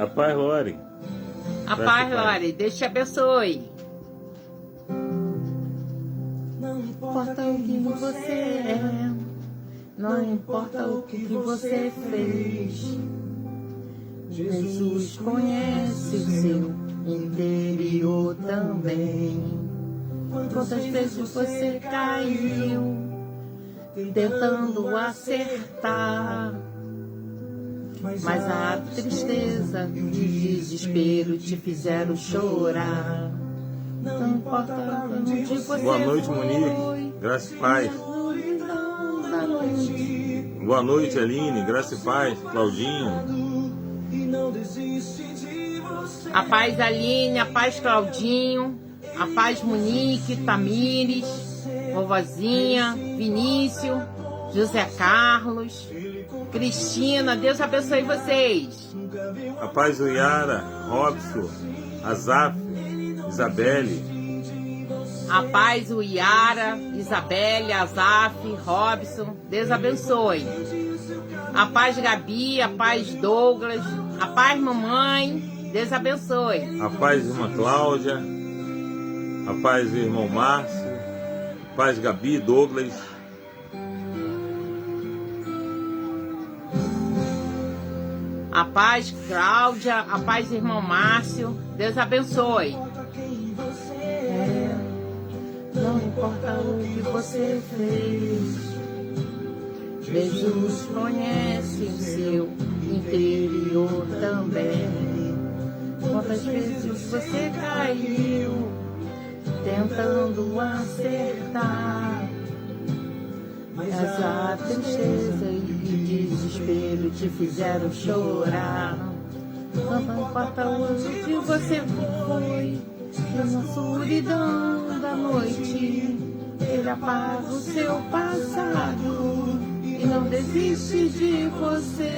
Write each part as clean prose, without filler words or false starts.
A paz, Lore. A paz, Lore. Deus te abençoe. Não importa o que você é, não importa o que você fez, Jesus conhece o seu interior também. Quantas vezes você caiu tentando acertar, mas a tristeza e o desespero te fizeram chorar. Não importa onde você Boa noite, foi, Monique. Graça e paz. Boa noite, Aline. Graça e paz. Claudinho. A paz, Aline. A paz, Claudinho. A paz, Monique, Tamires, vovozinha, Vinícius, José Carlos, Cristina. Deus abençoe vocês. A paz, Yara, Robson, Azaf, Isabelle. A paz, o Yara, Isabelle, Azaf, Robson. Deus abençoe. A paz, Gabi. A paz, Douglas. A paz, mamãe. Deus abençoe. A paz, irmã Cláudia. A paz, irmão Márcio. A paz, Gabi, Douglas. A paz, Cláudia. A paz, irmão Márcio. Deus abençoe. Não importa o que você fez, Jesus conhece o seu interior também. Quantas vezes você caiu tentando acertar, mas a tristeza e o desespero te fizeram chorar. Não importa onde você foi, e na solidão da noite, Ele apaga o seu passado e não desiste de você.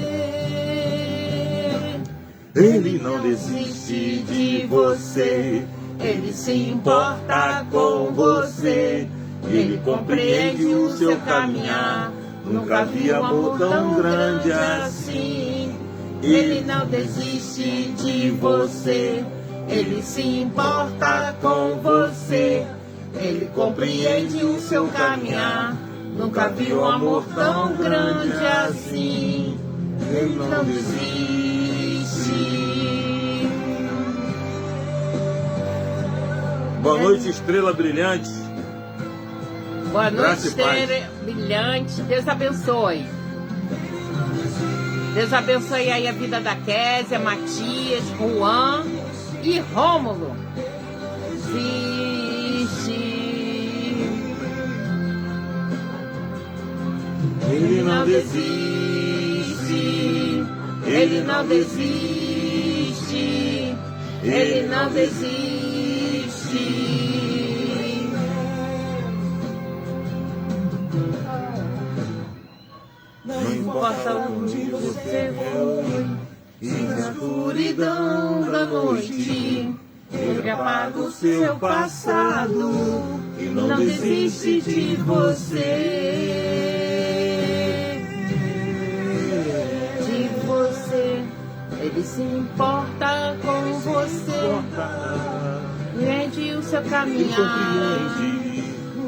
Ele não desiste de você. Ele se importa com você. Ele compreende o seu caminhar. Nunca vi amor tão grande assim. Ele não desiste de você. Ele se importa com você. Ele compreende o seu caminhar. Nunca vi um amor tão grande assim. Ele não desiste. Boa noite, estrela brilhante. Boa noite, Graça e paz. Estrela brilhante. Deus abençoe. Deus abençoe aí a vida da Késia, Matias, Juan e Rômulo. Ele não desiste. Ele não desiste. Ele não desiste. Não importa onde você foi, e na escuridão da noite, Ele apaga o seu passado e não desiste de você. Ele se importa com você, compreende o seu caminhar.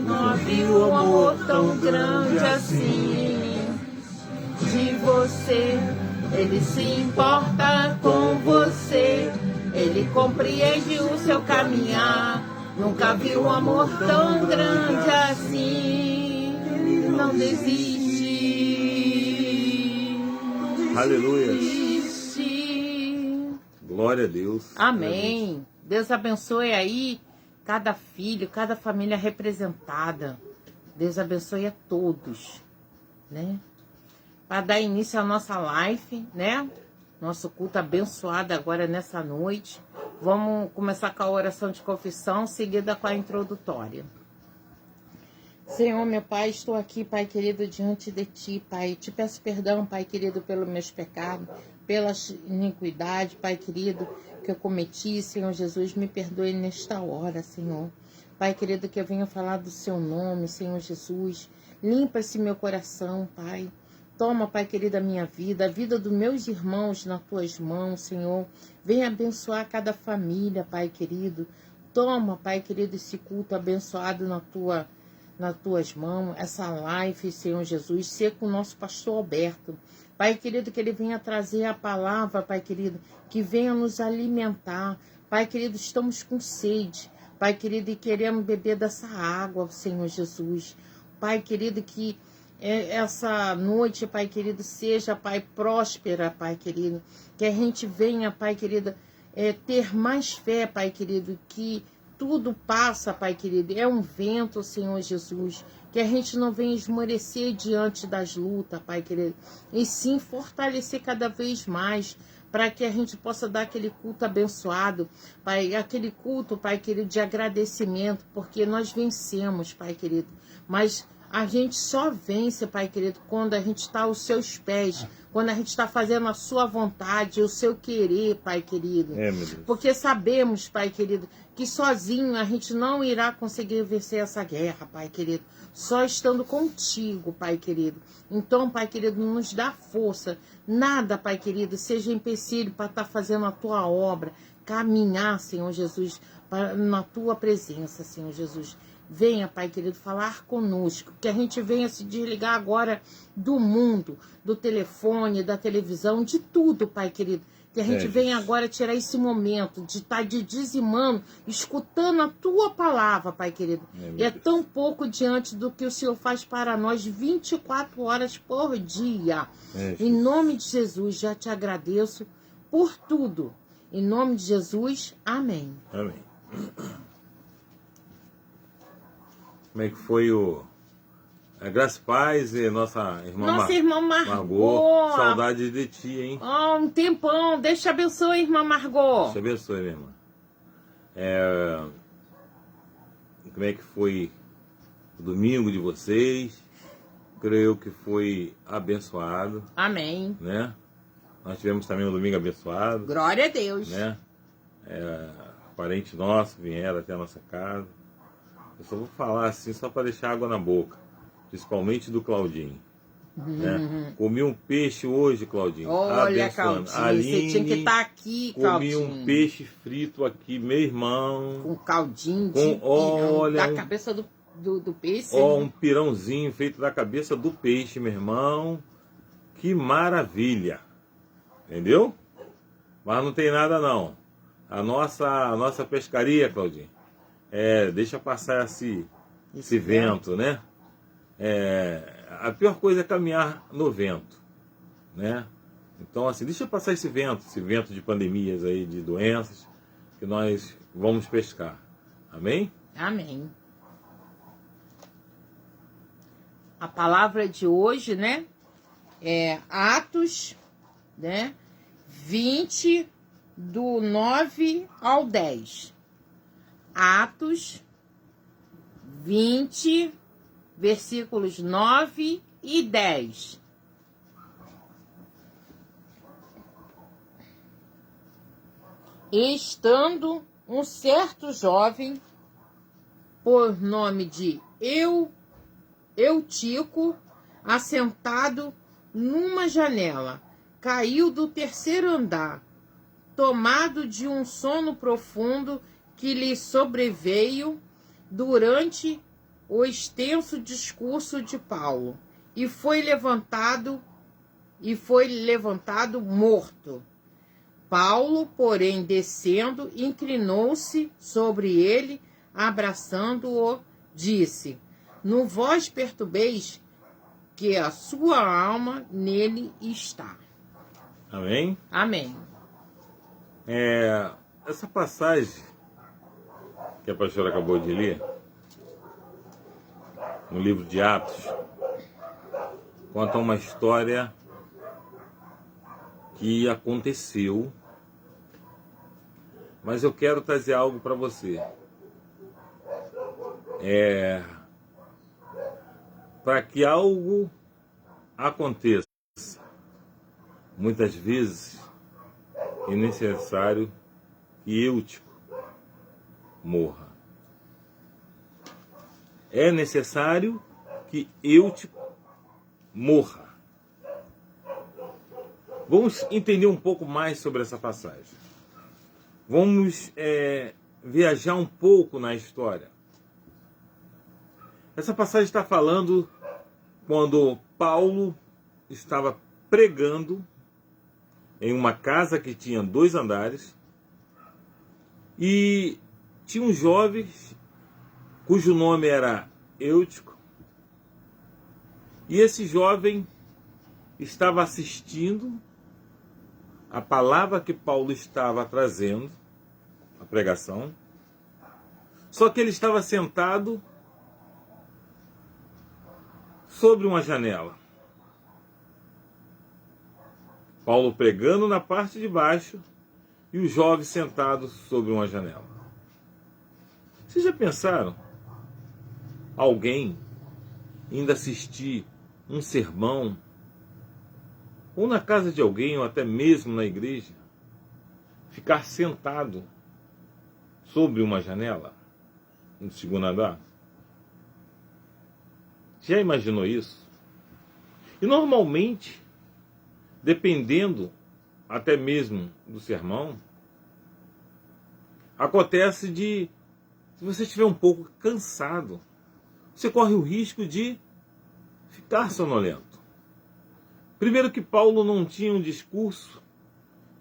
Não havia um amor tão grande assim de você. Ele se importa com você, ele compreende o seu caminhar. Nunca vi um amor tão grande assim. Ele não desiste. Aleluia. Glória a Deus. Amém. Deus abençoe aí cada filho, cada família representada. Deus abençoe a todos, né? Para dar início à nossa live, né? Nosso culto abençoado agora nessa noite. Vamos começar com a oração de confissão, seguida com a introdutória. Senhor, meu Pai, estou aqui, Pai querido, diante de Ti, Pai. Te peço perdão, Pai querido, pelos meus pecados, pela iniquidade, Pai querido, que eu cometi. Senhor Jesus, me perdoe nesta hora, Senhor. Pai querido, que eu venha falar do Seu nome, Senhor Jesus. Limpa esse meu coração, Pai. Toma, Pai querido, a minha vida, a vida dos meus irmãos nas tuas mãos, Senhor. Venha abençoar cada família, Pai querido. Toma, Pai querido, esse culto abençoado nas tuas mãos, essa live, Senhor Jesus, ser com o nosso pastor Alberto. Pai querido, que ele venha trazer a palavra, Pai querido, que venha nos alimentar. Pai querido, estamos com sede. Pai querido, e queremos beber dessa água, Senhor Jesus. Pai querido, que essa noite, Pai querido, seja, Pai, próspera, Pai querido. Que a gente venha, Pai querido, ter mais fé, Pai querido, que tudo passa, Pai querido. É um vento, Senhor Jesus. Que a gente não venha esmorecer diante das lutas, Pai querido. E sim fortalecer cada vez mais, para que a gente possa dar aquele culto abençoado, Pai, aquele culto, Pai querido, de agradecimento, porque nós vencemos, Pai querido. Mas a gente só vence, Pai querido, quando a gente está aos seus pés, quando a gente está fazendo a sua vontade, o seu querer, Pai querido. Meu Deus. Porque sabemos, Pai querido, que sozinho a gente não irá conseguir vencer essa guerra, Pai querido. Só estando contigo, Pai querido. Então, Pai querido, nos dá força. Nada, Pai querido, seja empecilho para estar fazendo a tua obra. Caminhar, Senhor Jesus, na tua presença, Senhor Jesus. Venha, Pai querido, falar conosco. Que a gente venha se desligar agora do mundo, do telefone, da televisão, de tudo, Pai querido. Que a gente venha agora tirar esse momento de estar dizimando, escutando a tua palavra, Pai querido. E é tão pouco diante do que o Senhor faz para nós 24 horas por dia. Em nome de Jesus, já te agradeço por tudo. Em nome de Jesus, amém. Amém. Como é que foi a Graça e Paz e nossa irmã Margot? Saudade de ti, hein? Um tempão. Deus te abençoe, irmã Margot. Deus te abençoe, minha irmã. Como é que foi o domingo de vocês? Creio que foi abençoado. Amém. Né? Nós tivemos também um domingo abençoado. Glória a Deus. Né? Parentes nossos vieram até a nossa casa. Eu só vou falar assim, só para deixar água na boca. Principalmente do Claudinho. Né? Comi um peixe hoje, Claudinho. Olha, Claudinho, você tinha que estar aqui, Claudinho. Comi um peixe frito aqui, meu irmão. Com caldinho olha, da cabeça do peixe. Um pirãozinho feito da cabeça do peixe, meu irmão. Que maravilha. Entendeu? Mas não tem nada não. A nossa pescaria, Claudinho, deixa passar esse vento, né? A pior coisa é caminhar no vento, né? Então, assim, deixa passar esse vento de pandemias aí, de doenças, que nós vamos pescar. Amém? Amém. A palavra de hoje, né? É Atos, né? 20, do 9 ao 10. Atos 20, versículos 9 e 10. Estando um certo jovem, por nome de Eutico, assentado numa janela, caiu do terceiro andar, tomado de um sono profundo que lhe sobreveio durante o extenso discurso de Paulo, e foi levantado morto. Paulo, porém, descendo, inclinou-se sobre ele, abraçando-o, disse: não vos perturbeis, que a sua alma nele está. Amém? Amém. Essa passagem que a pastora acabou de ler, no livro de Atos, conta uma história que aconteceu, mas eu quero trazer algo para você. Para que algo aconteça, muitas vezes é necessário que Eutico morra. É necessário que Eutico morra. Vamos entender um pouco mais sobre essa passagem. Vamos viajar um pouco na história. Essa passagem está falando quando Paulo estava pregando em uma casa que tinha 2 andares e tinha um jovem cujo nome era Eutico, e esse jovem estava assistindo a palavra que Paulo estava trazendo, a pregação, só que ele estava sentado sobre uma janela. Paulo pregando na parte de baixo e o jovem sentado sobre uma janela. Vocês já pensaram? Alguém ainda assistir um sermão, ou na casa de alguém, ou até mesmo na igreja, ficar sentado sobre uma janela, no 2º andar? Já imaginou isso? E normalmente, dependendo até mesmo do sermão, acontece de, se você estiver um pouco cansado, você corre o risco de ficar sonolento. Primeiro que Paulo não tinha um discurso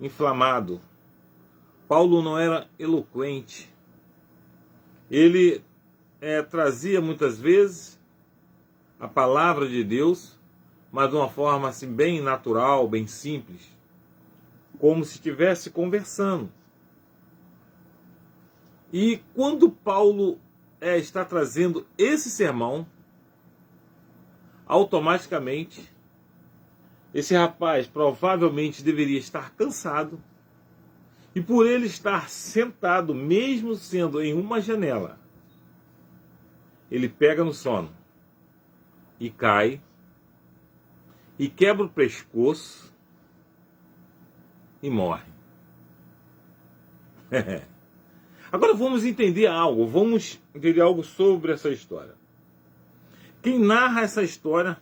inflamado. Paulo não era eloquente. Ele trazia muitas vezes a palavra de Deus, mas de uma forma assim bem natural, bem simples, como se estivesse conversando. E quando Paulo está trazendo esse sermão, automaticamente esse rapaz provavelmente deveria estar cansado, e por ele estar sentado, mesmo sendo em uma janela, ele pega no sono e cai e quebra o pescoço e morre. Agora vamos entender algo sobre essa história. Quem narra essa história,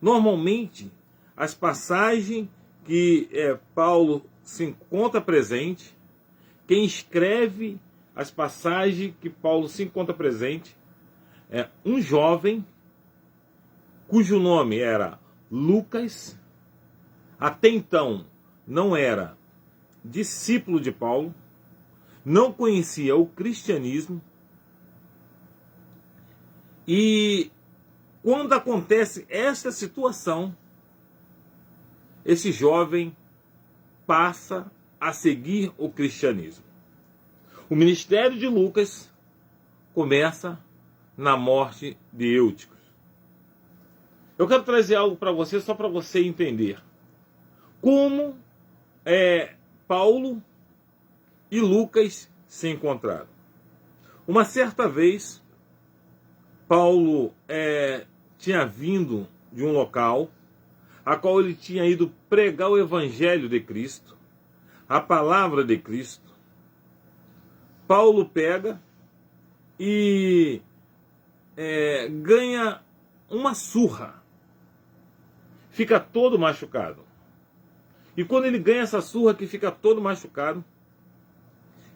normalmente, as passagens que Paulo se encontra presente, quem escreve as passagens que Paulo se encontra presente, é um jovem cujo nome era Lucas, até então não era discípulo de Paulo, não conhecia o cristianismo, e quando acontece essa situação, esse jovem passa a seguir o cristianismo. O ministério de Lucas começa na morte de Eutico. Eu quero trazer algo para você, só para você entender como Paulo e Lucas se encontraram. Uma certa vez, Paulo tinha vindo de um local a qual ele tinha ido pregar o evangelho de Cristo, a palavra de Cristo. Paulo pega e ganha uma surra, fica todo machucado. E quando ele ganha essa surra que fica todo machucado,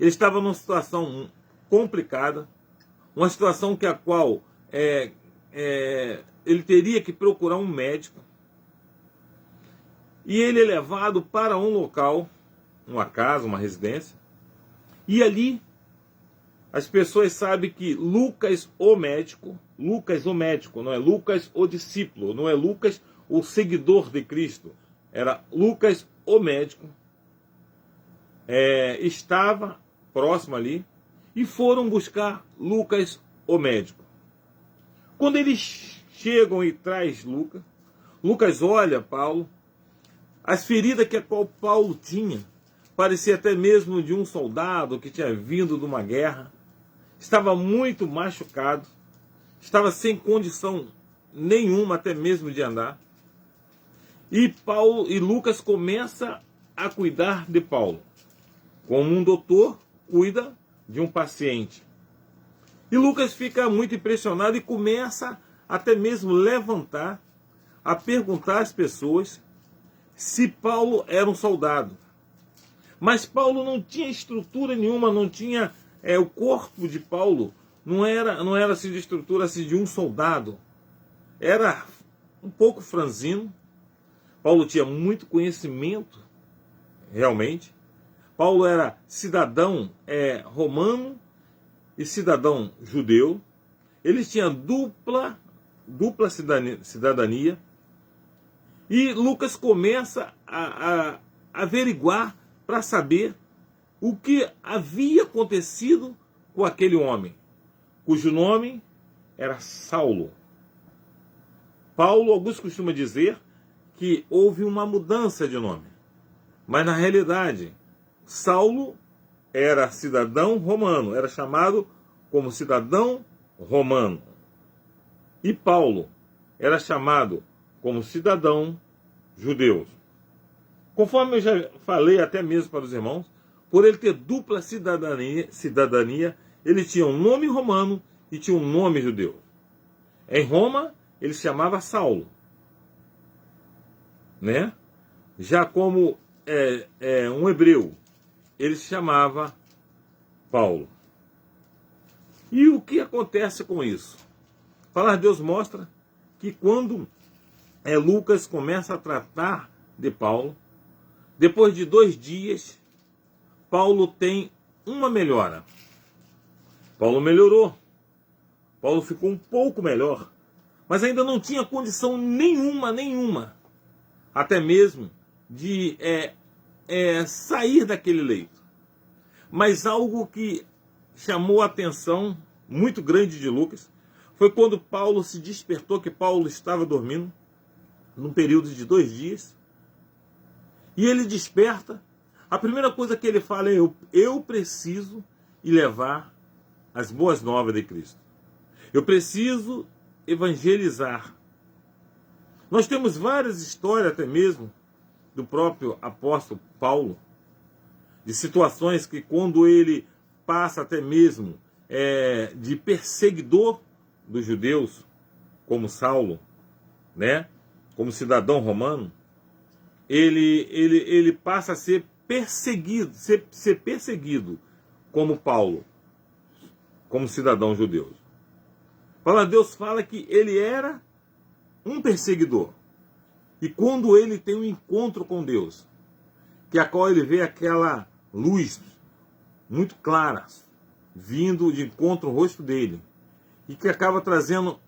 ele estava numa situação complicada, uma situação que a qual ele teria que procurar um médico. E ele é levado para um local, uma casa, uma residência, e ali as pessoas sabem que Lucas o médico, não é Lucas o discípulo, não é Lucas o seguidor de Cristo, era Lucas o médico, estava próximo ali, e foram buscar Lucas o médico. Quando eles chegam e traz Lucas, Lucas olha Paulo. As feridas que a qual Paulo tinha, parecia até mesmo de um soldado que tinha vindo de uma guerra. Estava muito machucado, estava sem condição nenhuma até mesmo de andar. E Lucas começa a cuidar de Paulo, como um doutor cuida de um paciente. E Lucas fica muito impressionado e começa até mesmo levantar, a perguntar às pessoas se Paulo era um soldado. Mas Paulo não tinha estrutura nenhuma, não tinha... o corpo de Paulo não era assim, de estrutura assim, de um soldado. Era um pouco franzino. Paulo tinha muito conhecimento, realmente. Paulo era cidadão romano e cidadão judeu. Ele tinha dupla cidadania. E Lucas começa a averiguar para saber o que havia acontecido com aquele homem, cujo nome era Saulo. Paulo, alguns costumam dizer que houve uma mudança de nome. Mas na realidade, Saulo era cidadão romano, era chamado como cidadão romano. E Paulo era chamado como cidadão judeu. Conforme eu já falei até mesmo para os irmãos, por ele ter dupla cidadania, ele tinha um nome romano e tinha um nome judeu. Em Roma, ele se chamava Saulo, né? Já como um hebreu, ele se chamava Paulo. E o que acontece com isso? A palavra de Deus mostra que quando Lucas começa a tratar de Paulo, depois de 2 dias, Paulo tem uma melhora. Paulo melhorou. Paulo ficou um pouco melhor, mas ainda não tinha condição nenhuma, até mesmo de sair daquele leito. Mas algo que chamou a atenção muito grande de Lucas foi quando Paulo se despertou, que Paulo estava dormindo, num período de 2 dias, e ele desperta. A primeira coisa que ele fala é: eu preciso ir levar as boas novas de Cristo. Eu preciso evangelizar. Nós temos várias histórias até mesmo do próprio apóstolo Paulo, de situações que quando ele passa até mesmo de perseguidor dos judeus, como Saulo, né, como cidadão romano, ele passa a ser perseguido como Paulo, como cidadão judeu. A palavra de Deus fala que ele era um perseguidor. E quando ele tem um encontro com Deus, que a qual ele vê aquela luz muito clara, vindo de encontro ao rosto dele, e que acaba trazendo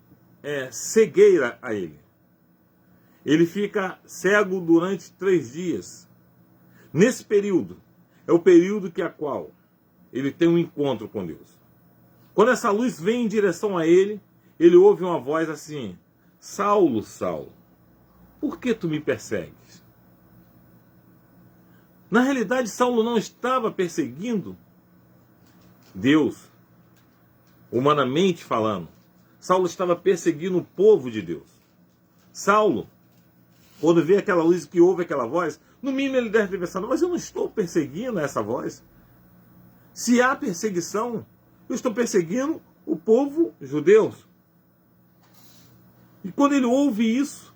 cegueira a ele. Ele fica cego durante 3 dias. Nesse período, é o período que a qual ele tem um encontro com Deus. Quando essa luz vem em direção a ele, ele ouve uma voz assim: Saulo, Saulo, por que tu me persegues? Na realidade, Saulo não estava perseguindo Deus, humanamente falando. Saulo estava perseguindo o povo de Deus. Saulo, quando vê aquela luz, que ouve aquela voz, no mínimo ele deve ter pensado: mas eu não estou perseguindo essa voz. Se há perseguição, eu estou perseguindo o povo judeu. E quando ele ouve isso,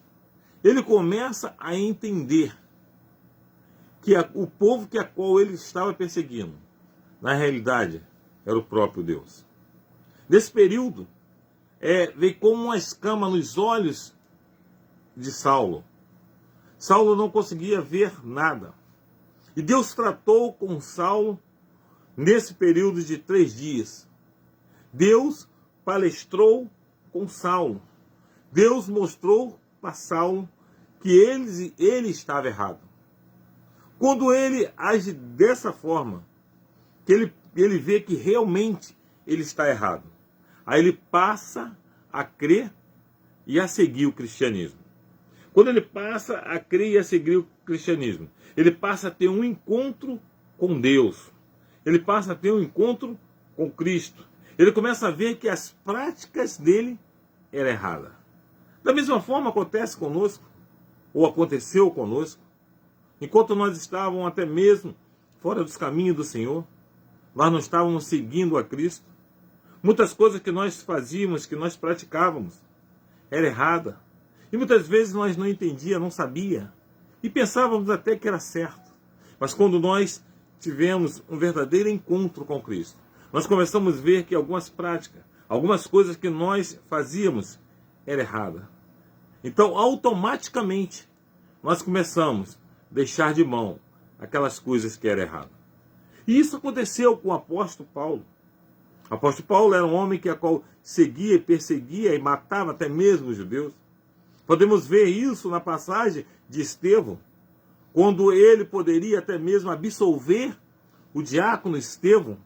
ele começa a entender que o povo a qual ele estava perseguindo, na realidade, era o próprio Deus. Nesse período, veio como uma escama nos olhos de Saulo. Saulo não conseguia ver nada. E Deus tratou com Saulo nesse período de 3 dias. Deus palestrou com Saulo. Deus mostrou para Saulo que ele estava errado. Quando ele age dessa forma, que ele vê que realmente ele está errado, aí ele passa a crer e a seguir o cristianismo. Quando ele passa a crer e a seguir o cristianismo, ele passa a ter um encontro com Deus. Ele passa a ter um encontro com Cristo. Ele começa a ver que as práticas dele eram erradas. Da mesma forma acontece conosco, ou aconteceu conosco, enquanto nós estávamos até mesmo fora dos caminhos do Senhor, nós não estávamos seguindo a Cristo. Muitas coisas que nós fazíamos, que nós praticávamos, era errada. E muitas vezes nós não entendíamos, não sabia E pensávamos até que era certo. Mas quando nós tivemos um verdadeiro encontro com Cristo, nós começamos a ver que algumas práticas, algumas coisas que nós fazíamos era errada. Então, automaticamente, nós começamos a deixar de mão aquelas coisas que eram erradas. E isso aconteceu com o apóstolo Paulo. O apóstolo Paulo era um homem que a qual seguia e perseguia e matava até mesmo os judeus. Podemos ver isso na passagem de Estevão, quando ele poderia até mesmo absolver o diácono Estevão,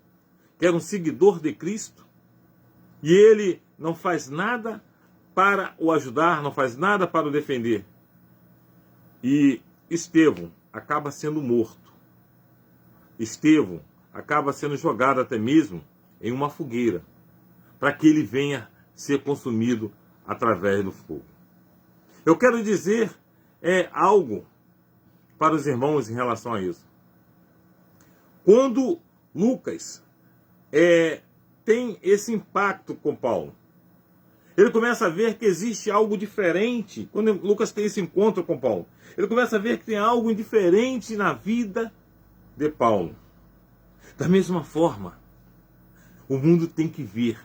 que era um seguidor de Cristo, e ele não faz nada para o ajudar, não faz nada para o defender. E Estevão acaba sendo morto. Estevão acaba sendo jogado até mesmo em uma fogueira, para que ele venha ser consumido através do fogo. Eu quero dizer algo para os irmãos em relação a isso. Quando Lucas tem esse impacto com Paulo, ele começa a ver que existe algo diferente. Quando Lucas tem esse encontro com Paulo, ele começa a ver que tem algo diferente na vida de Paulo. Da mesma forma, o mundo tem que ver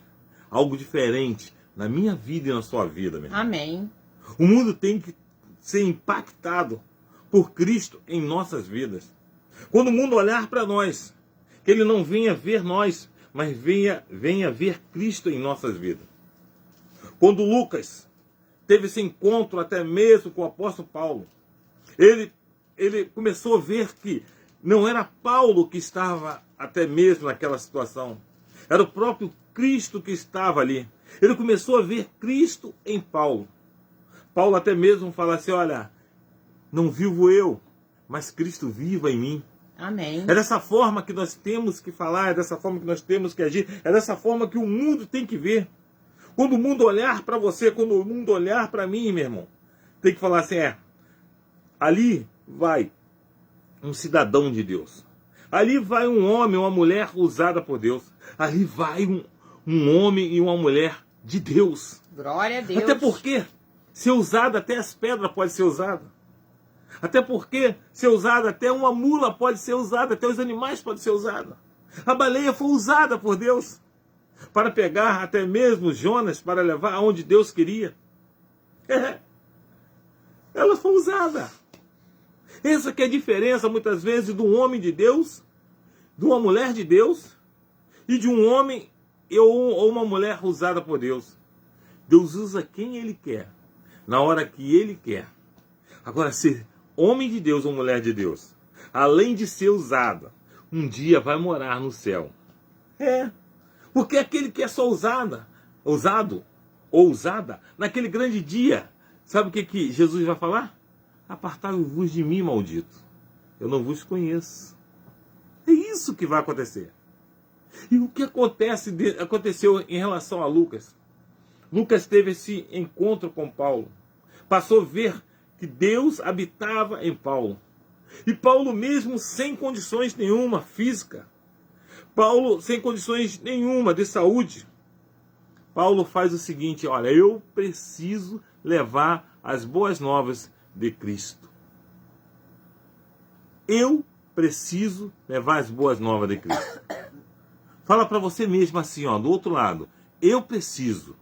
algo diferente na minha vida e na sua vida, meu irmão. Amém. O mundo tem que ser impactado por Cristo em nossas vidas. Quando o mundo olhar para nós, que ele não venha ver nós, mas venha ver Cristo em nossas vidas. Quando Lucas teve esse encontro até mesmo com o apóstolo Paulo, ele começou a ver que não era Paulo que estava até mesmo naquela situação. Era o próprio Cristo que estava ali. Ele começou a ver Cristo em Paulo. Paulo até mesmo fala assim, olha, não vivo eu, mas Cristo viva em mim. Amém. É dessa forma que nós temos que falar, é dessa forma que nós temos que agir, é dessa forma que o mundo tem que ver. Quando o mundo olhar para você, quando o mundo olhar para mim, meu irmão, tem que falar assim, ali vai um cidadão de Deus. Ali vai um homem, uma mulher usada por Deus. Ali vai um homem e uma mulher de Deus. Glória a Deus. Até porque ser usada, até as pedras podem ser usadas. Até porque ser usada, até uma mula pode ser usada, até os animais podem ser usados. A baleia foi usada por Deus para pegar até mesmo Jonas, para levar aonde Deus queria. Ela foi usada. Essa que é a diferença, muitas vezes, de um homem de Deus, de uma mulher de Deus, e de um homem ou uma mulher usada por Deus. Deus usa quem Ele quer, na hora que Ele quer. Agora, ser homem de Deus ou mulher de Deus, além de ser usada, um dia vai morar no céu. Porque aquele que é só usado ou usada, naquele grande dia, sabe o que Jesus vai falar? Apartai-vos de mim, maldito. Eu não vos conheço. É isso que vai acontecer. E o que aconteceu em relação a Lucas? Lucas teve esse encontro com Paulo. Passou a ver que Deus habitava em Paulo. E Paulo mesmo sem condições nenhuma física. Paulo sem condições nenhuma de saúde. Paulo faz o seguinte, olha, eu preciso levar as boas novas de Cristo. Eu preciso levar as boas novas de Cristo. Fala para você mesmo assim, ó, do outro lado. Eu preciso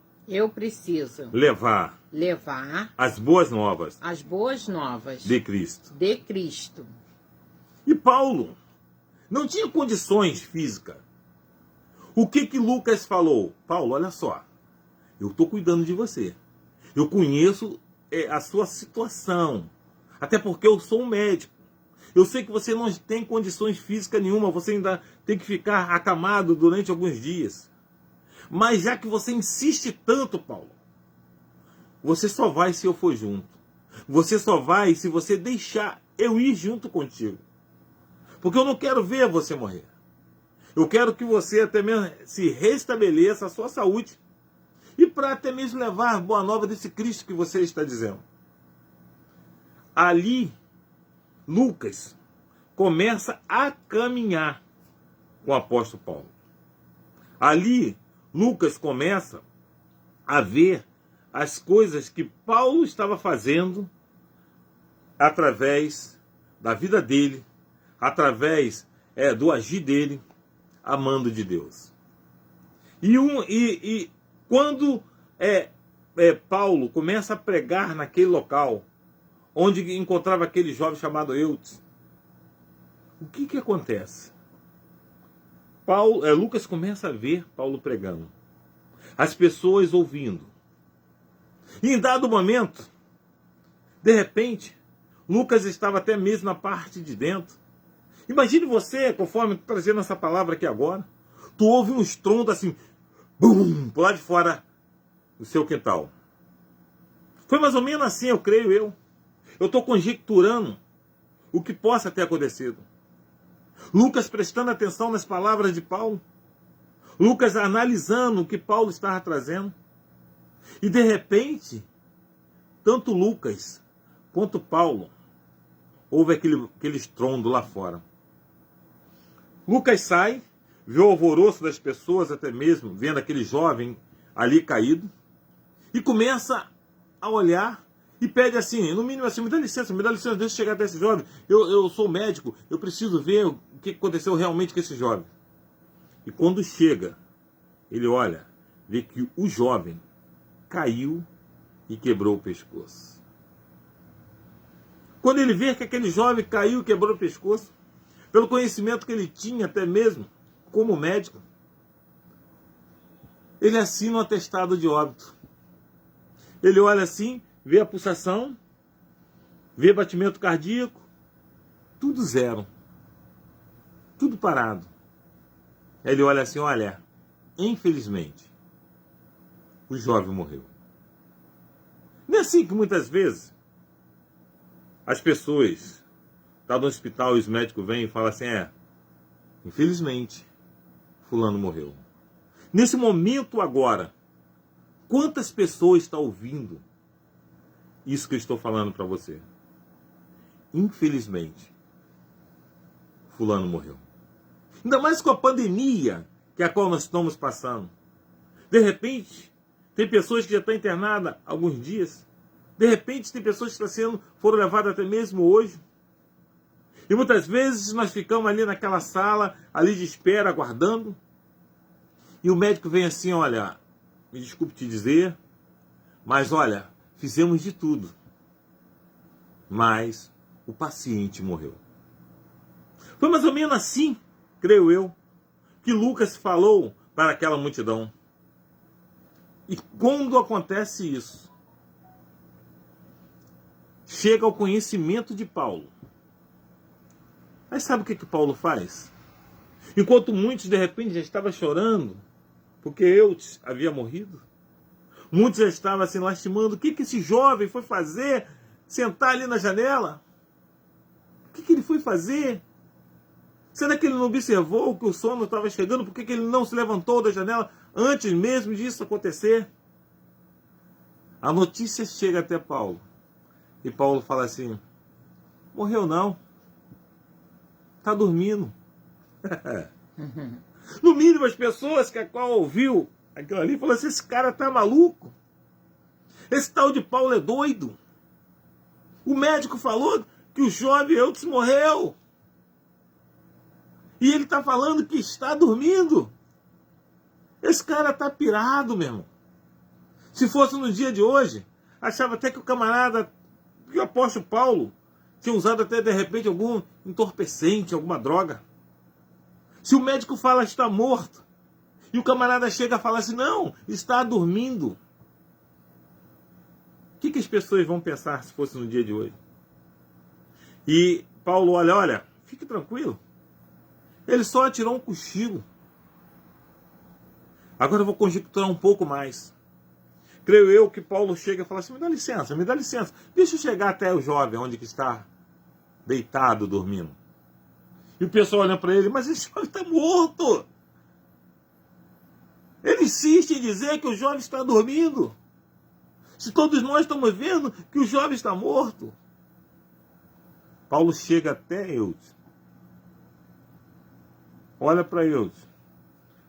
levar as boas novas de Cristo. E Paulo não tinha condições físicas. O que Lucas falou? Paulo, olha só, eu estou cuidando de você. Eu conheço a sua situação. Até porque eu sou um médico. Eu sei que você não tem condições físicas nenhuma. Você ainda tem que ficar acamado durante alguns dias. Mas já que você insiste tanto, Paulo, você só vai se eu for junto. Você só vai se você deixar eu ir junto contigo. Porque eu não quero ver você morrer. Eu quero que você até mesmo se restabeleça a sua saúde. E para até mesmo levar a boa nova desse Cristo que você está dizendo. Ali, Lucas começa a caminhar com o apóstolo Paulo. Ali, Lucas começa a ver as coisas que Paulo estava fazendo através da vida dele, através do agir dele, amando de Deus. E quando Paulo começa a pregar naquele local, onde encontrava aquele jovem chamado Eutice, o que acontece? Lucas começa a ver Paulo pregando, as pessoas ouvindo. E em dado momento, de repente, Lucas estava até mesmo na parte de dentro. Imagine você, conforme estou trazendo essa palavra aqui agora, tu ouve um estrondo assim, bum, por lá de fora do seu quintal. Foi mais ou menos assim, eu creio eu. Eu estou conjecturando o que possa ter acontecido. Lucas prestando atenção nas palavras de Paulo. Lucas analisando o que Paulo estava trazendo. E de repente, tanto Lucas quanto Paulo, houve aquele estrondo lá fora. Lucas sai, vê o alvoroço das pessoas, até mesmo vendo aquele jovem ali caído, e começa a olhar e pede assim, no mínimo assim, me dá licença, deixa eu chegar até esse jovem, eu sou médico, eu preciso ver o que aconteceu realmente com esse jovem. E quando chega, ele olha, vê que o jovem caiu e quebrou o pescoço. Quando ele vê que aquele jovem caiu e quebrou o pescoço, pelo conhecimento que ele tinha até mesmo como médico, ele assina um atestado de óbito. Ele olha assim, vê a pulsação, vê batimento cardíaco, tudo zero. Tudo parado. Ele olha assim, olha, infelizmente, o jovem morreu. Não é assim que muitas vezes as pessoas estão no hospital e os médicos vêm e falam assim, infelizmente, fulano morreu. Nesse momento agora, quantas pessoas estão ouvindo isso que eu estou falando para você? Infelizmente, fulano morreu. Ainda mais com a pandemia que a qual nós estamos passando. De repente, tem pessoas que já estão internadas há alguns dias. De repente, tem pessoas que foram levadas até mesmo hoje. E muitas vezes nós ficamos ali naquela sala, ali de espera, aguardando. E o médico vem assim, olha, me desculpe te dizer, mas olha, fizemos de tudo. Mas o paciente morreu. Foi mais ou menos assim, creio eu, que Lucas falou para aquela multidão. E quando acontece isso, chega ao conhecimento de Paulo. Aí sabe o que Paulo faz? Enquanto muitos de repente já estavam chorando, porque Eutice havia morrido, muitos já estavam assim lastimando, o que esse jovem foi fazer? Sentar ali na janela? O que ele foi fazer? Será que ele não observou que o sono estava chegando? Por que ele não se levantou da janela antes mesmo disso acontecer? A notícia chega até Paulo. E Paulo fala assim, morreu não. Está dormindo. No mínimo as pessoas que a qual ouviu aquilo ali falaram assim, esse cara tá maluco. Esse tal de Paulo é doido. O médico falou que o jovem Eutice morreu. E ele está falando que está dormindo. Esse cara está pirado, meu irmão. Se fosse no dia de hoje, achava até que o camarada, que o apóstolo Paulo, tinha usado até de repente algum entorpecente, alguma droga. Se o médico fala está morto, e o camarada chega a falar assim, não, está dormindo. O que as pessoas vão pensar se fosse no dia de hoje? E Paulo olha, fique tranquilo. Ele só atirou um cochilo. Agora eu vou conjecturar um pouco mais. Creio eu que Paulo chega e fala assim, me dá licença, deixa eu chegar até o jovem, onde que está deitado, dormindo. E o pessoal olha para ele, mas esse jovem está morto. Ele insiste em dizer que o jovem está dormindo. Se todos nós estamos vendo que o jovem está morto. Paulo chega até Eutice. Olha para Eutice.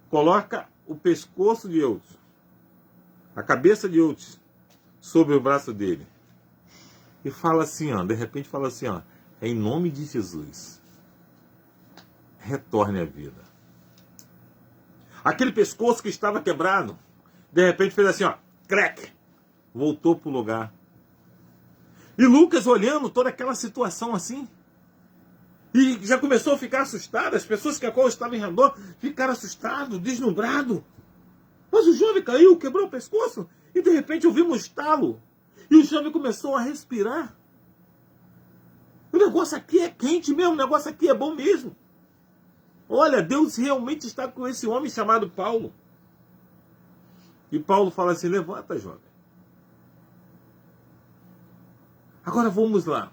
Coloca o pescoço de Eutice, a cabeça de Eutice, sobre o braço dele. e fala assim, ó, de repente fala assim, ó, em nome de Jesus, retorne à vida. Aquele pescoço que estava quebrado, de repente fez assim, ó, crack, voltou para o lugar. E Lucas olhando toda aquela situação assim, e já começou a ficar assustado, as pessoas que a qual estavam em redor ficaram assustados, deslumbrados. Mas o jovem caiu, quebrou o pescoço, e de repente ouvimos um estalo, e o jovem começou a respirar. O negócio aqui é quente mesmo, o negócio aqui é bom mesmo. Olha, Deus realmente está com esse homem chamado Paulo. E Paulo fala assim, levanta, jovem. Agora vamos lá.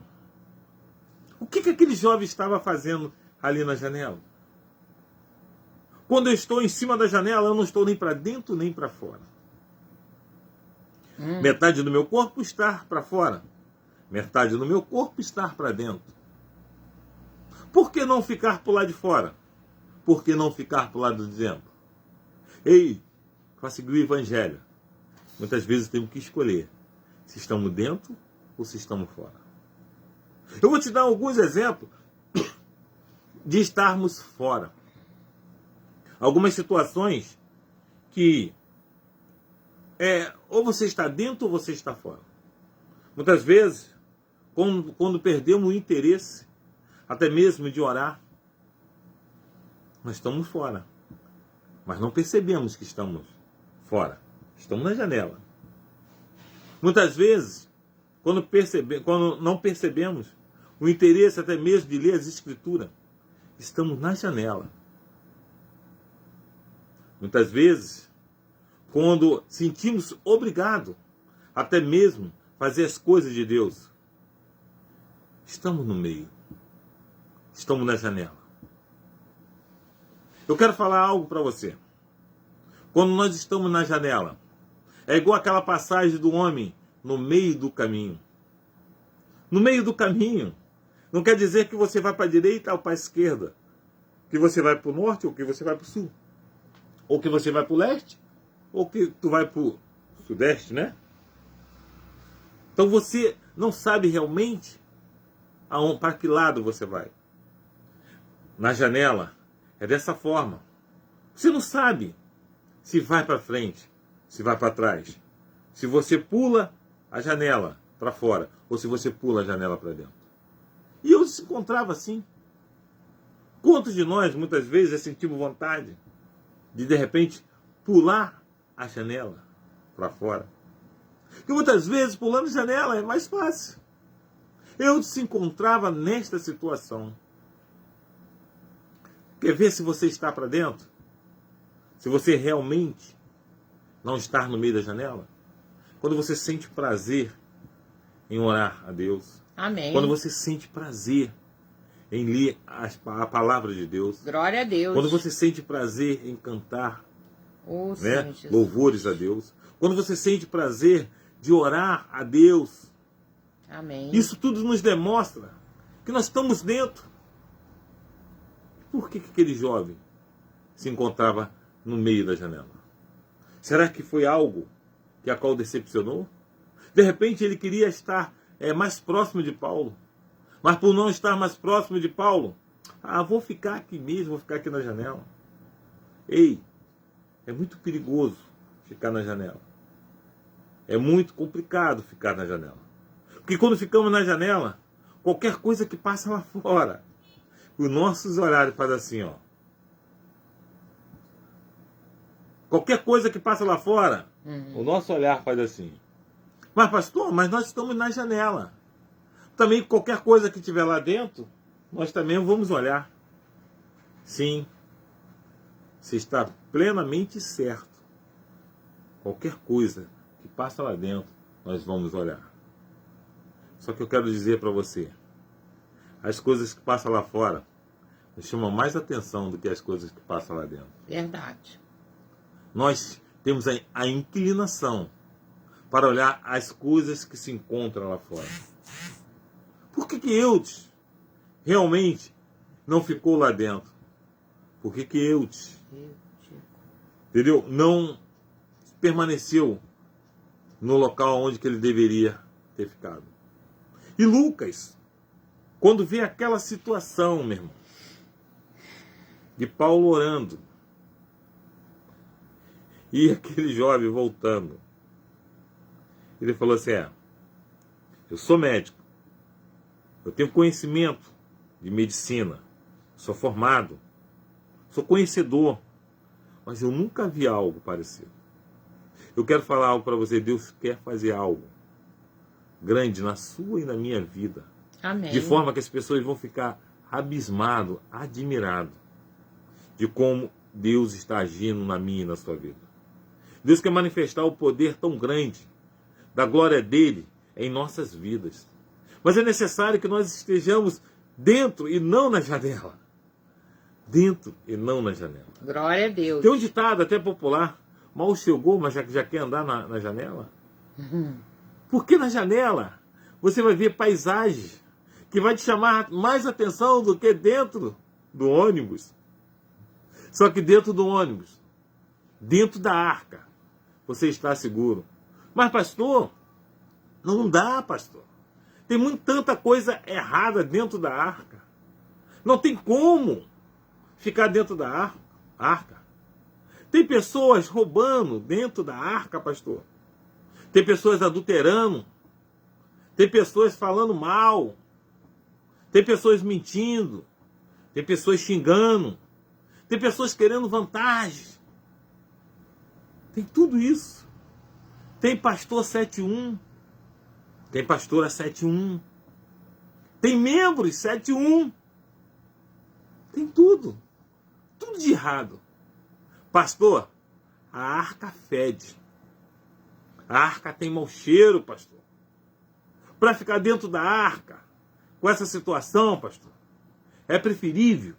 O que aquele jovem estava fazendo ali na janela? Quando eu estou em cima da janela, eu não estou nem para dentro nem para fora. Metade do meu corpo está para fora. Metade do meu corpo está para dentro. Por que não ficar para o lado de fora? Por que não ficar para o lado de dentro? Ei, para seguir o evangelho, muitas vezes temos que escolher se estamos dentro ou se estamos fora. Eu vou te dar alguns exemplos de estarmos fora. Algumas situações que ou você está dentro ou você está fora. Muitas vezes, quando perdemos o interesse, até mesmo de orar, nós estamos fora. Mas não percebemos que estamos fora. Estamos na janela. Muitas vezes, quando não percebemos o interesse até mesmo de ler as Escrituras, estamos na janela. Muitas vezes, quando sentimos obrigado até mesmo fazer as coisas de Deus, estamos no meio. Estamos na janela. Eu quero falar algo para você. Quando nós estamos na janela, é igual aquela passagem do homem no meio do caminho. No meio do caminho, não quer dizer que você vai para a direita ou para a esquerda, que você vai para o norte ou que você vai para o sul, ou que você vai para o leste, ou que tu vai para o sudeste, né? Então você não sabe realmente para que lado você vai. Na janela, é dessa forma. Você não sabe se vai para frente, se vai para trás. Se você pula a janela para fora, ou se você pula a janela para dentro. E eu se encontrava assim. Quantos de nós, muitas vezes, sentimos vontade de repente, pular a janela para fora? Porque muitas vezes, pulando a janela é mais fácil. Eu se encontrava nesta situação. Quer ver se você está para dentro? Se você realmente não está no meio da janela? Quando você sente prazer em orar a Deus. Amém. Quando você sente prazer em ler a palavra de Deus. Glória a Deus. Quando você sente prazer em cantar, oh, né, louvores a Deus. Quando você sente prazer de orar a Deus. Amém. Isso tudo nos demonstra que nós estamos dentro. Por que aquele jovem se encontrava no meio da janela? Será que foi algo que a qual decepcionou? De repente ele queria estar mais próximo de Paulo. Mas por não estar mais próximo de Paulo, vou ficar aqui mesmo, vou ficar aqui na janela. Ei, é muito perigoso ficar na janela. É muito complicado ficar na janela. Porque quando ficamos na janela, qualquer coisa que passa lá fora, os nossos horários fazem assim, ó. Qualquer coisa que passa lá fora, o nosso olhar faz assim. Mas pastor, mas nós estamos na janela. Também qualquer coisa que tiver lá dentro, nós também vamos olhar. Sim, você está plenamente certo. Qualquer coisa que passa lá dentro, nós vamos olhar. Só que eu quero dizer para você, as coisas que passam lá fora nos chamam mais atenção do que as coisas que passam lá dentro. Verdade. Nós temos a inclinação para olhar as coisas que se encontram lá fora. Por que Eudes realmente não ficou lá dentro? Por que Eudes, entendeu? Não permaneceu no local onde que ele deveria ter ficado? E Lucas, quando vê aquela situação, meu irmão, de Paulo orando, e aquele jovem voltando, ele falou assim, eu sou médico, eu tenho conhecimento de medicina, sou formado, sou conhecedor, mas eu nunca vi algo parecido. Eu quero falar algo para você, Deus quer fazer algo grande na sua e na minha vida. Amém. De forma que as pessoas vão ficar abismadas, admiradas de como Deus está agindo na minha e na sua vida. Deus quer manifestar o poder tão grande da glória dele em nossas vidas. Mas é necessário que nós estejamos dentro e não na janela. Dentro e não na janela. Glória a Deus. Tem um ditado até popular, mal chegou, mas já quer andar na janela. Porque na janela você vai ver paisagem que vai te chamar mais atenção do que dentro do ônibus. Só que dentro do ônibus, dentro da arca, você está seguro. Mas pastor, não dá, pastor. Tem tanta coisa errada dentro da arca. Não tem como ficar dentro da arca. Tem pessoas roubando dentro da arca, pastor. Tem pessoas adulterando. Tem pessoas falando mal. Tem pessoas mentindo. Tem pessoas xingando. Tem pessoas querendo vantagem. Tem tudo isso. Tem pastor 71. Tem pastora 71. Tem membros 71. Tem tudo. Tudo de errado. Pastor, a arca fede. A arca tem mau cheiro, pastor. Para ficar dentro da arca, com essa situação, pastor, é preferível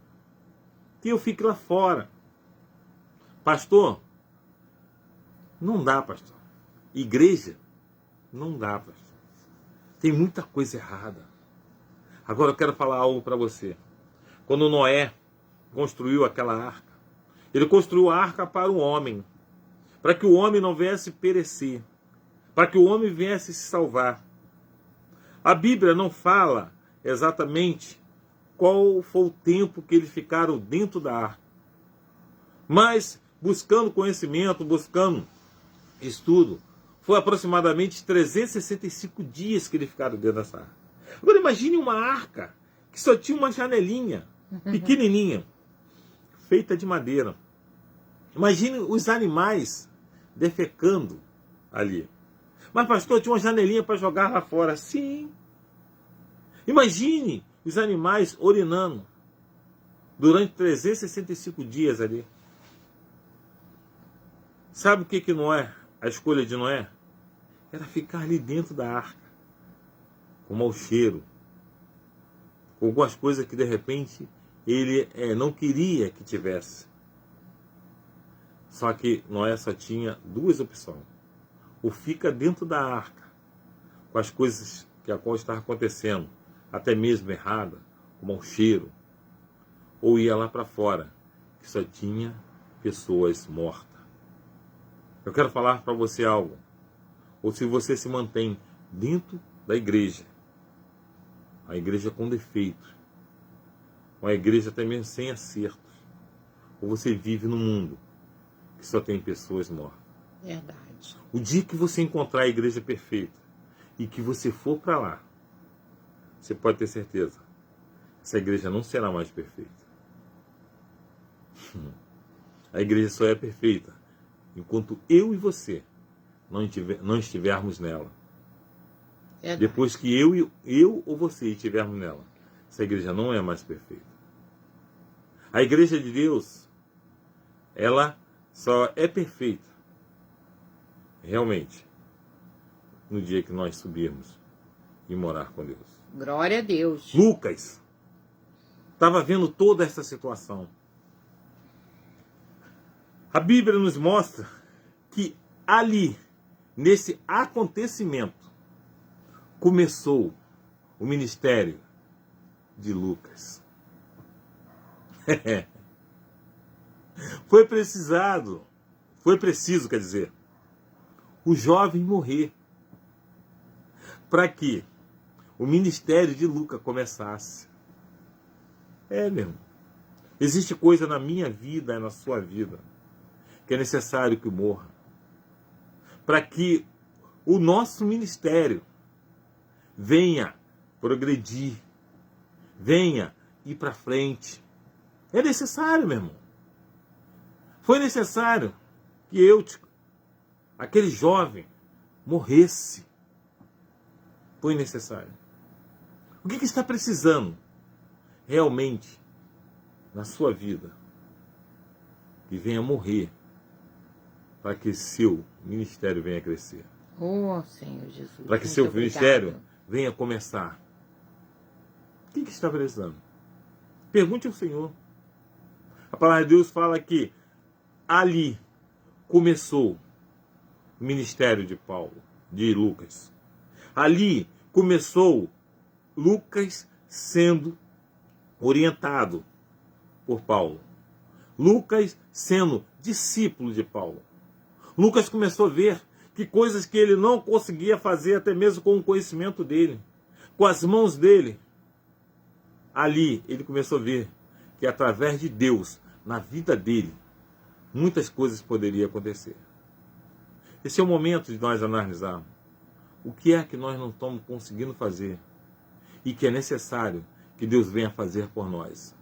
que eu fique lá fora. Pastor, não dá, pastor. Igreja, não dá, pastor. Tem muita coisa errada. Agora eu quero falar algo para você. Quando Noé construiu aquela arca, ele construiu a arca para o homem, para que o homem não viesse perecer, para que o homem viesse se salvar. A Bíblia não fala exatamente qual foi o tempo que eles ficaram dentro da arca. Mas, buscando conhecimento, buscando estudo, foi aproximadamente 365 dias que eles ficaram dentro dessa arca. Agora imagine uma arca que só tinha uma janelinha, pequenininha, feita de madeira. Imagine os animais defecando ali. Mas pastor, tinha uma janelinha para jogar lá fora. Sim. Imagine os animais urinando durante 365 dias ali. Sabe o que Noé, a escolha de Noé? Era ficar ali dentro da arca, com mau cheiro, com algumas coisas que de repente ele não queria que tivesse. Só que Noé só tinha duas opções. Ou fica dentro da arca, com as coisas que a qual estava acontecendo, até mesmo errada, com mau cheiro, ou ia lá para fora, que só tinha pessoas mortas. Eu quero falar para você algo. Ou se você se mantém dentro da igreja, a igreja com defeitos, uma igreja até mesmo sem acertos, ou você vive num mundo que só tem pessoas mortas. Verdade. O dia que você encontrar a igreja perfeita e que você for para lá, você pode ter certeza, essa igreja não será mais perfeita. A igreja só é perfeita enquanto eu e você não estivermos nela. Verdade. Depois que eu ou você estivermos nela, essa igreja não é mais perfeita. A igreja de Deus, ela só é perfeita realmente no dia que nós subirmos e morar com Deus. Glória a Deus. Lucas estava vendo toda essa situação. A Bíblia nos mostra que ali, nesse acontecimento, começou o ministério de Lucas. Foi preciso, quer dizer, o jovem morrer, para que o ministério de Lucas começasse. Meu irmão. Existe coisa na minha vida e na sua vida que é necessário que morra, para que o nosso ministério venha progredir, venha ir para frente. É necessário, meu irmão. Foi necessário que aquele jovem, morresse. Foi necessário. O que está precisando realmente na sua vida que venha morrer para que seu ministério venha crescer? Oh, Senhor Jesus. Para que seu ministério venha começar. O que está precisando? Pergunte ao Senhor. A palavra de Deus fala que ali começou o ministério de Paulo, de Lucas. Ali começou Lucas sendo orientado por Paulo. Lucas sendo discípulo de Paulo. Lucas começou a ver que coisas que ele não conseguia fazer, até mesmo com o conhecimento dele, com as mãos dele, ali ele começou a ver que através de Deus, na vida dele, muitas coisas poderiam acontecer. Esse é o momento de nós analisarmos o que é que nós não estamos conseguindo fazer e que é necessário que Deus venha fazer por nós.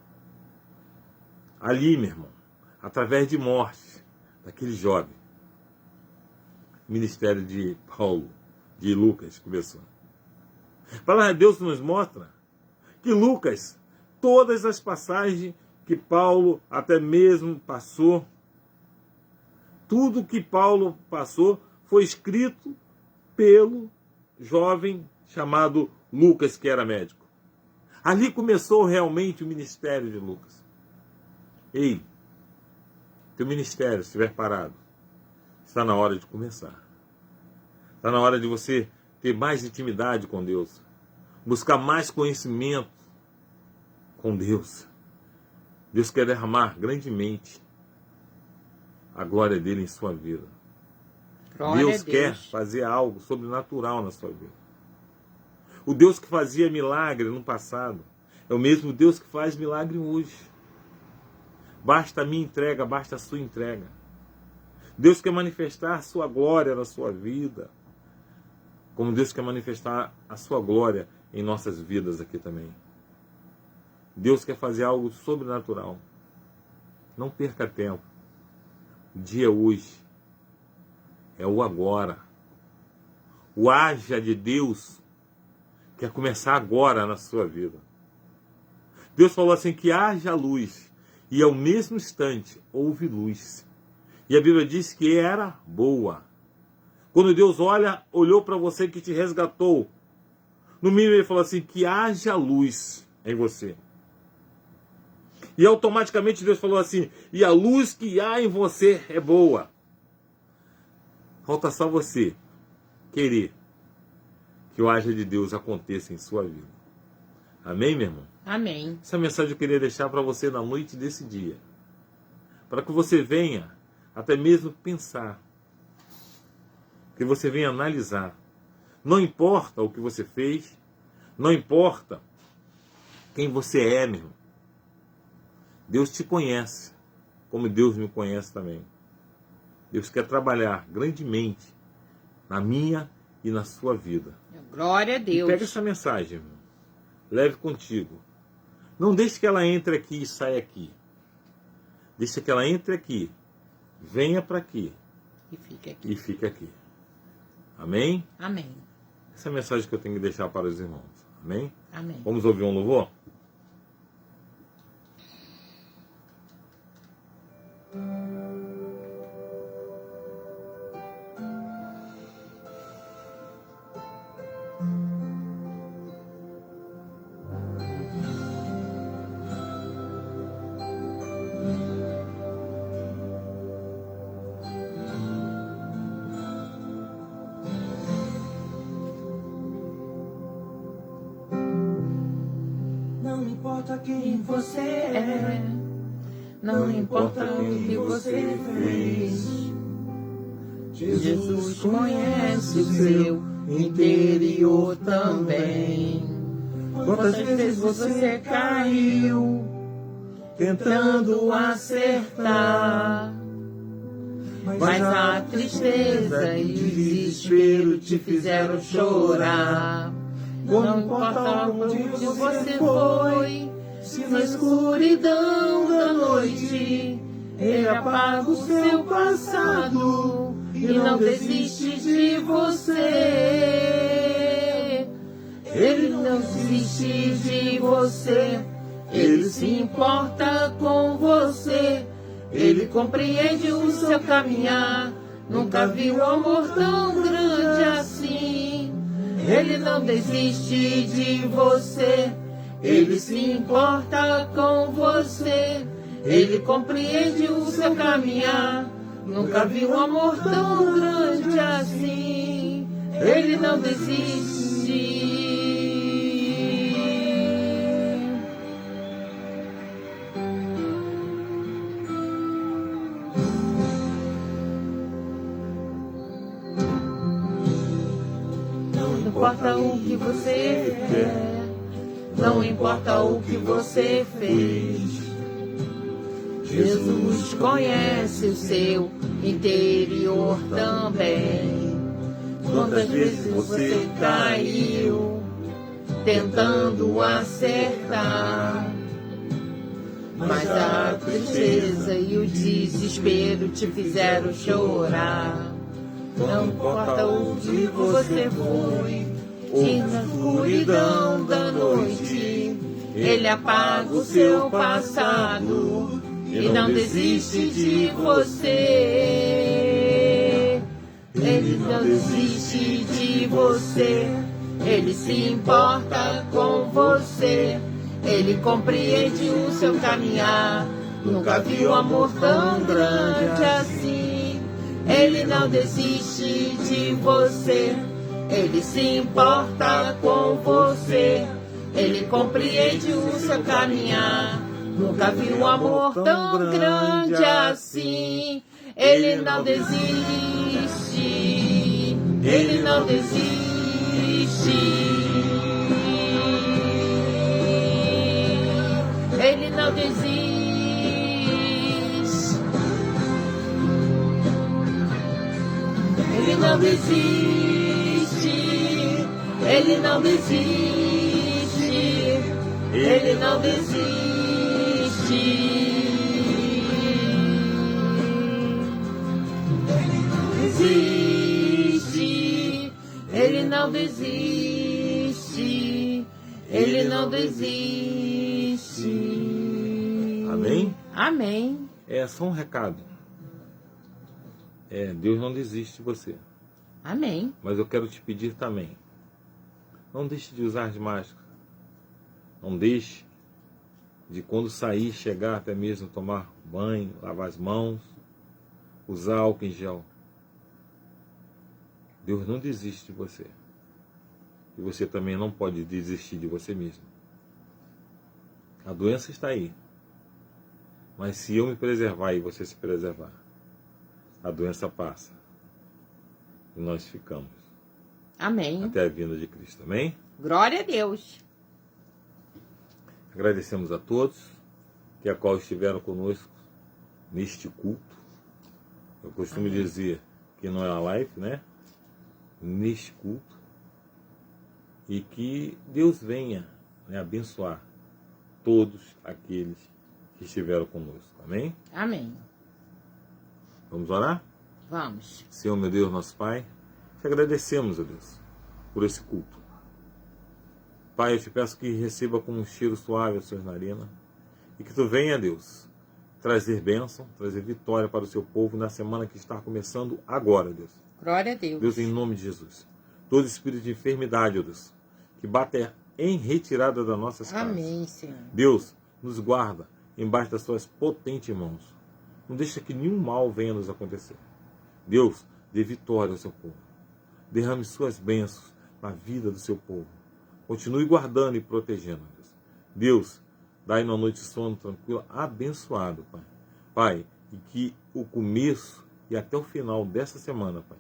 Ali, meu irmão, através de morte daquele jovem, o ministério de Paulo, de Lucas, começou. A palavra de Deus nos mostra que Lucas, todas as passagens que Paulo até mesmo passou, tudo que Paulo passou foi escrito pelo jovem chamado Lucas, que era médico. Ali começou realmente o ministério de Lucas. Ei, teu ministério, se estiver parado, está na hora de começar. Está na hora de você ter mais intimidade com Deus, buscar mais conhecimento com Deus. Deus quer derramar grandemente a glória dele em sua vida. Deus quer fazer algo sobrenatural na sua vida. O Deus que fazia milagre no passado é o mesmo Deus que faz milagre hoje. Basta a minha entrega, basta a sua entrega. Deus quer manifestar a sua glória na sua vida, como Deus quer manifestar a sua glória em nossas vidas aqui também. Deus quer fazer algo sobrenatural. Não perca tempo. O dia hoje é o agora. O haja de Deus quer começar agora na sua vida. Deus falou assim que haja luz, e ao mesmo instante houve luz. E a Bíblia diz que era boa. Quando Deus olhou para você que te resgatou, no mínimo ele falou assim, que haja luz em você. E automaticamente Deus falou assim, e a luz que há em você é boa. Falta só você querer que o haja de Deus aconteça em sua vida. Amém, meu irmão? Amém. Essa mensagem eu queria deixar para você na noite desse dia. Para que você venha até mesmo pensar. Que você venha analisar. Não importa o que você fez. Não importa quem você é, meu irmão. Deus te conhece, como Deus me conhece também. Deus quer trabalhar grandemente na minha e na sua vida. Glória a Deus. E pega essa mensagem, irmão. Leve contigo. Não deixe que ela entre aqui e saia aqui. Deixa que ela entre aqui, venha para aqui e fique aqui. Amém? Amém. Essa é a mensagem que eu tenho que deixar para os irmãos. Amém? Amém. Vamos ouvir um louvor? Não importa quem você é, não importa o que você fez, Jesus conhece o seu interior também. Quantas vezes você caiu tentando acertar, mas a tristeza e o desespero te fizeram chorar. Não importa onde você foi, se na escuridão da noite Ele apaga o seu passado e não desiste de você. Ele não desiste de você. Ele se importa com você. Ele compreende o seu caminhar. Nunca viu um amor tão grande assim. Ele não desiste de você. Ele se importa com você. Ele compreende o seu caminhar. Nunca viu um amor tão grande assim. Ele não desiste. Não importa o que você quer, não importa o que você fez, Jesus conhece o seu interior também. Quantas vezes você caiu tentando acertar, mas a tristeza e o desespero te fizeram chorar. Não importa o que você foi, e na escuridão da noite Ele apaga o seu passado e não desiste de você. Ele não desiste de você. Ele se importa com você. Ele compreende o seu caminhar. Nunca viu amor tão grande assim. Ele não desiste de você. Ele se importa com você. Ele compreende o seu caminhar. Nunca vi um amor tão grande assim. Ele não desiste. Ele não desiste. Ele não desiste. Ele não desiste. Ele não desiste. Ele não desiste. Ele não desiste. Ele não desiste. Amém? Amém. É só um recado. Deus não desiste de você. Amém. Mas eu quero te pedir também. Não deixe de usar as máscaras. Não deixe de, quando sair, chegar até mesmo tomar banho, lavar as mãos, usar álcool em gel. Deus não desiste de você. E você também não pode desistir de você mesmo. A doença está aí. Mas se eu me preservar e você se preservar, a doença passa. E nós ficamos. Amém. Até a vinda de Cristo. Amém? Glória a Deus. Agradecemos a todos que a qual estiveram conosco neste culto. Eu costumo dizer que não é uma live, né? Neste culto. E que Deus venha, né, abençoar todos aqueles que estiveram conosco. Amém? Amém. Vamos orar? Vamos. Senhor, meu Deus, nosso Pai, te agradecemos, ó Deus, por esse culto. Pai, eu te peço que receba com um cheiro suave as suas narinas e que tu venha, Deus, trazer bênção, trazer vitória para o seu povo na semana que está começando agora, Deus. Glória a Deus. Deus, em nome de Jesus. Todo espírito de enfermidade, ó Deus, que bate em retirada das nossas casas. Amém, Senhor. Deus, nos guarda embaixo das suas potentes mãos. Não deixa que nenhum mal venha nos acontecer. Deus, dê vitória ao seu povo. Derrame suas bênçãos na vida do seu povo. Continue guardando e protegendo, Deus. Deus, dai uma noite de sono tranquila, abençoado, Pai. Pai, e que o começo e até o final dessa semana, Pai,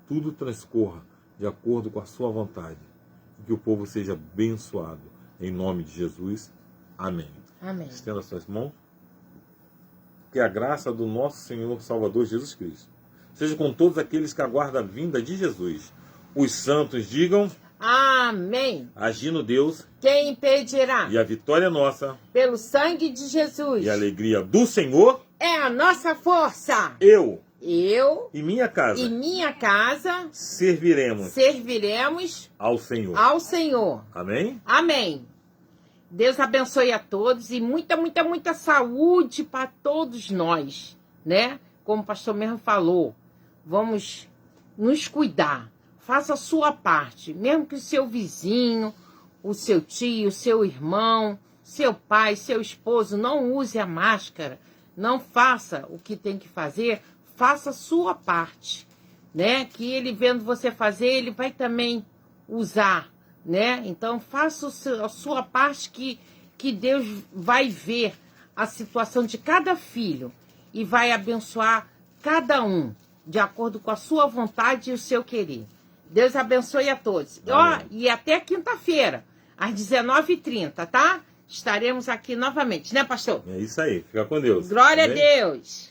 tudo transcorra de acordo com a sua vontade. E que o povo seja abençoado. Em nome de Jesus. Amém. Amém. Estenda as suas mãos. Que a graça do nosso Senhor Salvador Jesus Cristo seja com todos aqueles que aguardam a vinda de Jesus. Os santos digam: Amém. agindo Deus, Quem impedirá? e a vitória é nossa, Pelo sangue de Jesus. e a alegria do Senhor, É a nossa força. eu Eu e minha casa e minha casa serviremos serviremos ao Senhor. ao Senhor. Amém? Amém. Deus abençoe a todos e muita, muita, muita saúde para todos nós, né? Como o pastor mesmo falou, vamos nos cuidar. Faça a sua parte, mesmo que o seu vizinho, o seu tio, o seu irmão, seu pai, seu esposo não use a máscara, não faça o que tem que fazer, faça a sua parte, né? Que ele vendo você fazer, ele vai também usar, né? Então faça a sua parte que Deus vai ver a situação de cada filho e vai abençoar cada um de acordo com a sua vontade e o seu querer. Deus abençoe a todos. Ó, e até quinta-feira, às 19h30, tá? Estaremos aqui novamente, né, pastor? É isso aí. Fica com Deus. Glória Amém? a Deus.